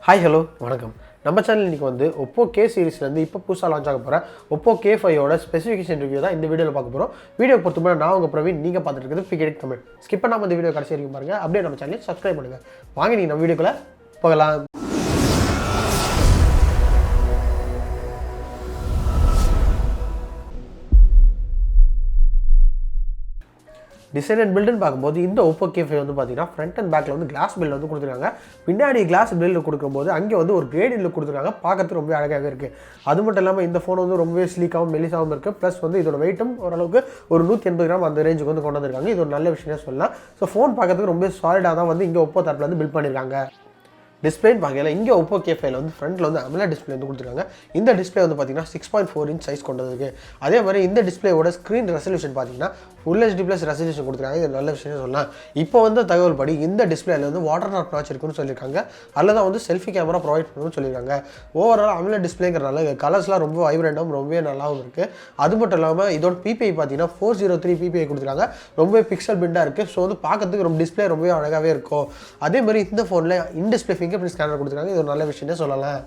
Hi hello வணக்கம். நம்ம channel இன்றைக்கி வந்து ஒப்போ கே சீரிஸ்லேருந்து இப்போ புதுசாக லான்ச் ஆக போகிற ஒப்போ K5 ஸ்பெசிஃபிகேஷன் ரிவ்யூ தான் இந்த வீடியோவில் பார்க்க போகிறோம். வீடியோ பொறுத்தவரை நான் உங்கள் பிரவீன், நீங்கள் பார்த்துட்டு இருக்கிறது பிகேடிக் தமிழ். ஸ்கிப் பண்ணாமல் இந்த வீடியோ கடைசி வரைக்கும் பாருங்கள். அப்படியே நம்ம சேனலை சப்ஸ்கிரைப் பண்ணுங்கள். வாங்க நீங்கள் நம்ம வீடியோக்குள்ளே போகலாம். டிசைன் அண்ட் பில்டுன்னு பார்க்கும்போது இந்த ஒப்போ K5 வந்து பார்த்தீங்கன்னா ஃப்ரண்ட் அண்ட் பேக்கில் வந்து கிளாஸ் பில்ட் வந்து கொடுத்துருக்காங்க. பின்னாடி கிளாஸ் பில்டு கொடுக்கும்போது அங்கே வந்து ஒரு கிரேடில் கொடுத்துருக்காங்க. பார்க்கறதுக்கு ரொம்ப அழகாகவே இருக்குது. அது மட்டும் இல்லாமல் இந்த ஃபோன் வந்து ரொம்பவே ஸ்லீக்காகவும் மெலிசாகவும் இருக்குது. ப்ளஸ் வந்து இதோட வெயிட்டும் ஓரளவுக்கு ஒரு 180 கிராம் அந்த ரேஞ்சுக்கு வந்து கொண்டு வந்திருக்காங்க. இது ஒரு நல்ல விஷயம் சொல்லலாம். ஸோ ஃபோன் பார்க்கறதுக்கு ரொம்ப சாலிடாக தான் வந்து இங்கே ஒப்போ தரப்பில் வந்து பில்ட் பண்ணியிருக்காங்க. டிஸ்பிளேன்னு பார்க்கல இங்கே ஒப்போ K5 வந்து ஃப்ரண்ட்டில் வந்து AMOLED டிஸ்பிளே வந்து கொடுத்துருக்காங்க. இந்த டிஸ்பிளே வந்து பார்த்தீங்கன்னா 6.4 இன்ச் சைஸ் கொண்டது இருக்குது. அதே மாதிரி இந்த டிஸ்பிளேயோட ஸ்க்ரீன் ரெசல்யூஷன் பார்த்தீங்கன்னா Full HD+ ரெசல்யூஷன் கொடுத்துருக்காங்க. இது நல்ல விஷயம் சொல்லலாம். இப்போ வந்து தகவல் படி இந்த டிஸ்பிளேல வந்து வாட்டர் ட்ராப் நாட்ச் இருக்குன்னு சொல்லியிருக்காங்க. அதில் தான் வந்து செல்ஃபி கேமரா ப்ரொவைட் பண்ணணும்னு சொல்லியிருக்காங்க. ஓவரால் AMOLED டிஸ்பிளேங்கிறனால கலர்ஸ்லாம் ரொம்ப வைப்ரண்டாகவும் ரொம்பவே நல்லாவும் இருக்குது. அது மட்டும் இல்லாமல் இதோட PPI பார்த்தீங்கன்னா 403 PPI கொடுத்துருக்காங்க. ரொம்பவே பிக்சல் பில்டாக இருக்குது. ஸோ வந்து பார்க்கறதுக்கு ரொம்ப டிஸ்பிளே ரொம்பவே அழகாகவே இருக்கும். அதே மாதிரி இந்த ஃபோனில் டிஸ்பிளே ஃபிங்கர் பிரிண்ட் ஸ்கேனர் கொடுத்துருக்காங்க. இது ஒரு நல்ல விஷயம்னே சொல்லலாம்.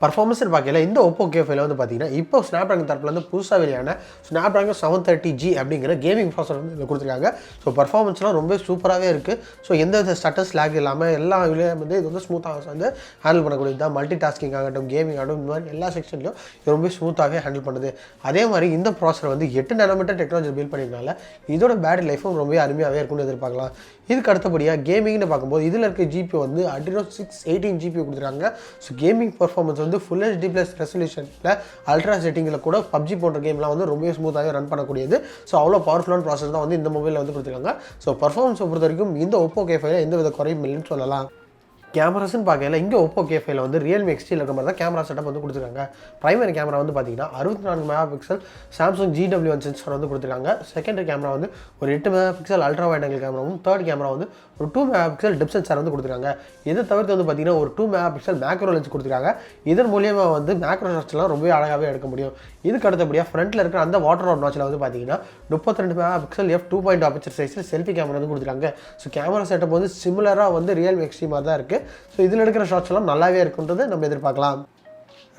பர்ஃபார்மன்ஸ்னு பார்க்கல இந்த ஒப்போ K5 வந்து பார்த்தீங்கன்னா இப்போ ஸ்னாப்ட்ராகன் தரப்பில் வந்து புதுசாக வெளியான ஸ்னாப்ட்ராகன் 730G அப்படிங்கிற கேமிங் ப்ராசஸர் வந்து இதில் கொடுத்துருக்காங்க. ஸோ பர்ஃபார்மன்ஸ்லாம் ரொம்ப சூப்பராகவே இருக்குது. ஸோ எந்த ஸ்டட்டஸ் லேக் இல்லாமல் எல்லா இதுலேயும் வந்து இது வந்து ஸ்மூத்தாக வந்து ஹேண்டில் பண்ணக்கூடியது தான். மல்டி டாஸ்கிங் ஆகட்டும், கேமிங் ஆகட்டும், இந்த மாதிரி எல்லா செக்ஷன்லையும் இது ரொம்ப ஸ்மூத்தாகவே ஹேண்டில் பண்ணுது. அதே மாதிரி இந்த ப்ராசஸர் வந்து 8 nm டெக்னாலஜி பில்ட் பண்ணியிருந்தால இதோட பேட்டரி லைஃபும் ரொம்ப அருமையாகவே இருக்கும்னு எதிர்பார்க்கலாம். இதுக்கு அடுத்தபடியாக கேமிங்னு பார்க்கும்போது இதில் இருக்க GPU வந்து Adreno 618 GPU கொடுத்துருக்காங்க. ஸோ கேமிங் பர்ஃபார்மன்ஸ் வந்து Full HD+ ரெசல்யூஷனில் அல்ட்ரா செட்டிங்கில் கூட PUBG போன்ற கேம்லாம் வந்து ரொம்ப ஸ்மூத்தாகவே ரன் பண்ணக்கூடியது. ஸோ அவ்வளோ பவர்ஃபுல்லான ப்ராசஸ் தான் வந்து இந்த மொபைலில் வந்து கொடுத்துருக்காங்க. ஸோ பர்ஃபார்மன்ஸை பொறுத்த வரைக்கும் இந்த ஒப்போ K5 எந்த வித குறையும் இல்லைன்னு சொல்லலாம். கேமராஸ்ன்னு பார்க்கல இங்கே ஒப்போ K5 வந்து Realme XT இருக்கிற மாதிரி தான் கேமரா செட்டப் வந்து கொடுத்துருக்காங்க. பிரைமரி கேமரா வந்து பார்த்தீங்கன்னா 64 மெகாபிக்சல் சாம்சங் GW1 சென்சார் வந்து கொடுத்துருக்காங்க. செகண்டரி கேமரா வந்து ஒரு 8 மெகாபிக்சல் அல்ட்ரா வைட் ஆங்கிள் கேமராவும், தேர்ட் கேமரா வந்து ஒரு 2 மெகாபிக்சல் டெப்த் சென்சார் வந்து கொடுத்துருக்காங்க. இதை தவிர்த்து வந்து பார்த்தீங்கன்னா ஒரு 2 மெகாபிக்சல் மேக்ரோ லென்ஸ் கொடுத்துருக்காங்க. இதன் மூலியமாக வந்து மேக்ரோ ஷாட்ஸ்லாம் ரொம்ப அழகாகவே எடுக்க முடியும். இதுக்கு அடுத்தபடியாக ஃப்ரண்ட்டில் இருக்கிற அந்த வாட்டர் ட்ராப் நாட்சில் வந்து பார்த்தீங்கன்னா 32 மெகாபிக்சல் f2.2 அபர்ச்சர் சைஸில் செல்ஃபி கேமரா வந்து கொடுத்துருக்காங்க. ஸோ கேமரா செட்டப் வந்து சிமிலராக வந்து Realme XT மாதிரி தான் இருக்குது. ஸோ இதில் எடுக்கிற ஷாட்ஸ் எல்லாம் நல்லாவே இருக்குன்றது நம்ம எதிர்பார்க்கலாம்.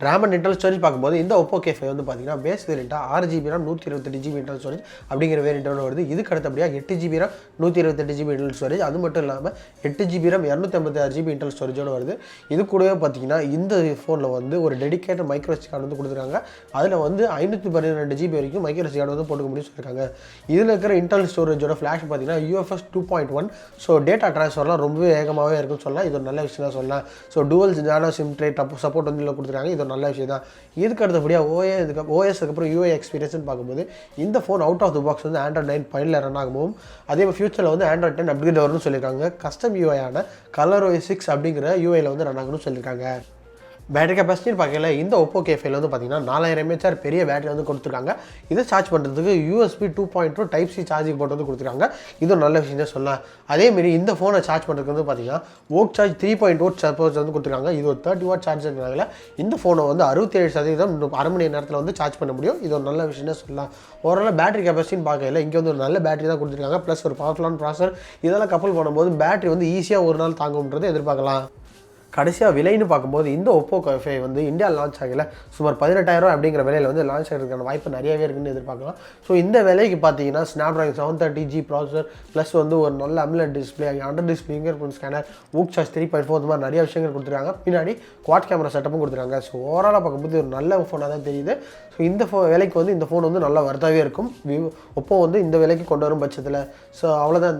ரேம் அண்ட் இன்டர்னல் ஸ்டோரேஜ் பார்க்கும்போது இந்த ஒப்போ K5 வந்து பார்த்தீங்கன்னா பேஸ் வேரியண்ட்டாக 6GB RAM 128GB internal storage அப்படிங்கிற வேரியண்ட்டோட வருது. இதுக்கு அடுத்தபடியாக 8GB RAM 128GB internal storage, அது மட்டும் இல்லாமல் 8GB RAM 256GB இன்டர்னல் ஸ்டோரேஜோடு வருது. இது கூடவே பார்த்தீங்கன்னா இந்த ஃபோனில் வந்து ஒரு டெடிகேட்டட் மைக்ரோ SD கார்டு வந்து கொடுத்துருக்காங்க. அதில் வந்து 512GB வரைக்கும் மைக்ரோ SD கார்டு வந்து போட்டுக்க முடியும்னு சொல்லியிருக்காங்க. இதில் இருக்கிற இன்டர்னல் ஸ்டோரேஜோட ஃப்ளாஷ் பார்த்தீங்கன்னா UFS 2.1. ஸோ டேட்டா ட்ரான்ஸ்ஃபர்லாம் ரொம்பவே வேகமாகவே இருக்குன்னு சொல்லலாம். இது ஒரு நல்ல விஷயம் தான் சொல்லலாம். ஸோ டூவல் நானோ சிம் ட்ரேட் சப்போர்ட் வந்து இதில் கொடுத்துருக்காங்க. இது நல்ல விஷயம் தான். இதுக்கு அடுத்தபடியாக OS அதுக்கப்புறம் UI எக்ஸ்பீரியன்ஸ்னு பார்க்கும்போது இந்த phone out of the box வந்து Android 9 ரன் ஆகும். அதே மாதிரி ஃபியூச்சரில் வந்து Android 10 அப்கிரேட் வரும்னு சொல்லியிருக்காங்க. கஸ்டம் UI ஆன ColorOS 6 அப்படிங்கிற UIயில் வந்து ரன் ஆகணும்னு சொல்லியிருக்காங்க. பேட்டரி கெப்பாசிட்டின்னு பார்க்கல இந்த ஒப்போ K5 வந்து பார்த்தீங்கன்னா 4000 mAh பெரிய பேட்டரி வந்து கொடுத்துருக்காங்க. இதை சார்ஜ் பண்ணுறதுக்கு USB 2.2 Type C சார்ஜிங் போட்டு வந்து கொடுத்துருக்காங்க. இது ஒரு நல்ல விஷயம் தான் சொல்லலாம். அதேமாரி இந்த ஃபோனை சார்ஜ் பண்ணுறதுக்கு வந்து பார்த்தீங்கன்னா vooc சார்ஜ் 3.0 சப்போர்ட் வந்து கொடுத்துருக்காங்க. இது ஒரு 30 வாட் சார்ஜ் இருக்கிறனால இந்த ஃபோனை வந்து 67% அரை மணி நேரத்தில் வந்து சார்ஜ் பண்ண முடியும். இது ஒரு நல்ல விஷயம் தான் சொல்லலாம். ஓரளவு பேட்டரி கெப்பாசிட்டின்னு பார்க்கல இங்கே வந்து ஒரு நல்ல பேட்டரி தான் கொடுத்துருக்காங்க. ப்ளஸ் ஒரு பவர்ஃபுல்லான ப்ராசஸர் இதெல்லாம் கப்பல் பண்ணும்போது பேட்டரி வந்து ஈஸியாக ஒரு நாள் தாங்கும்ன்றது எதிர்பார்க்கலாம். கடைசியாக விலைன்னு பார்க்கும்போது இந்த ஒப்போ K5 வந்து இந்தியா லான்ச் ஆகலை சுமார் 18,000 அப்படிங்கிற விலையில் வந்து லான்ச் ஆகிறதுக்கான வாய்ப்பு நிறையவே இருக்குன்னு எதிர்பார்க்கலாம். ஸோ இந்த விலைக்கு பார்த்தீங்கன்னா ஸ்னாப்ட்ராகன் 730G ப்ராசஸர் ப்ளஸ் வந்து ஒரு நல்ல AMOLED display, under display finger print scanner, vooc charge 3.4 இந்த மாதிரி நிறைய விஷயங்கள் கொடுத்துருக்காங்க. பின்னாடி குவாட் கேமரா செட்டப்பும் கொடுத்துருக்காங்க. ஸோ ஓவராலாக பார்க்கும்போது ஒரு நல்ல ஃபோனாக தான் தெரியுது. ஸோ இந்த விலைக்கு வந்து இந்த ஃபோன் வந்து நல்லா வர்த்தாவே இருக்கும். ஒப்போ வந்து இந்த விலைக்கு கொண்டு வரும் பட்சத்தில் ஸோ அவ்வளோதான்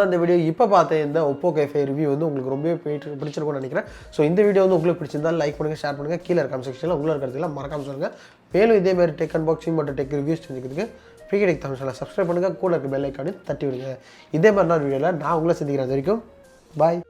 இந்த வீடியோ. இப்போ பார்த்தேன் இந்த ஒப்போ K5 ரிவ்யூ வந்து உங்களுக்கு ரொம்பவே பிடிச்சிருக்கும்னு நினைக்கிறேன். ஸோ இந்த வீடியோ வந்து உங்களுக்கு பிடிச்சிருந்தால் லைக் பண்ணுங்கள், ஷேர் பண்ணுங்கள். கீழே கமெண்ட் செக்ஷனில் உங்களை இருக்கிறதுலாம் மறக்காமல் சொல்லுங்கள். மேலும் இதேமாதிரி டெக் அன்பாக்சிங் மற்றும் டெக் ரிவ்யூஸ் தெரிஞ்சுக்கிறதுக்கு பிகேடிக் தமிழ் சேனலை சப்ஸ்கிரைப் பண்ணுங்கள். கூட இருக்க பெல் ஐக்கானு தட்டி விடுங்க. இதே மாதிரி நான் வீடியோவில் நான் உங்களை சந்திக்கிறேன். அது வரைக்கும் பாய்.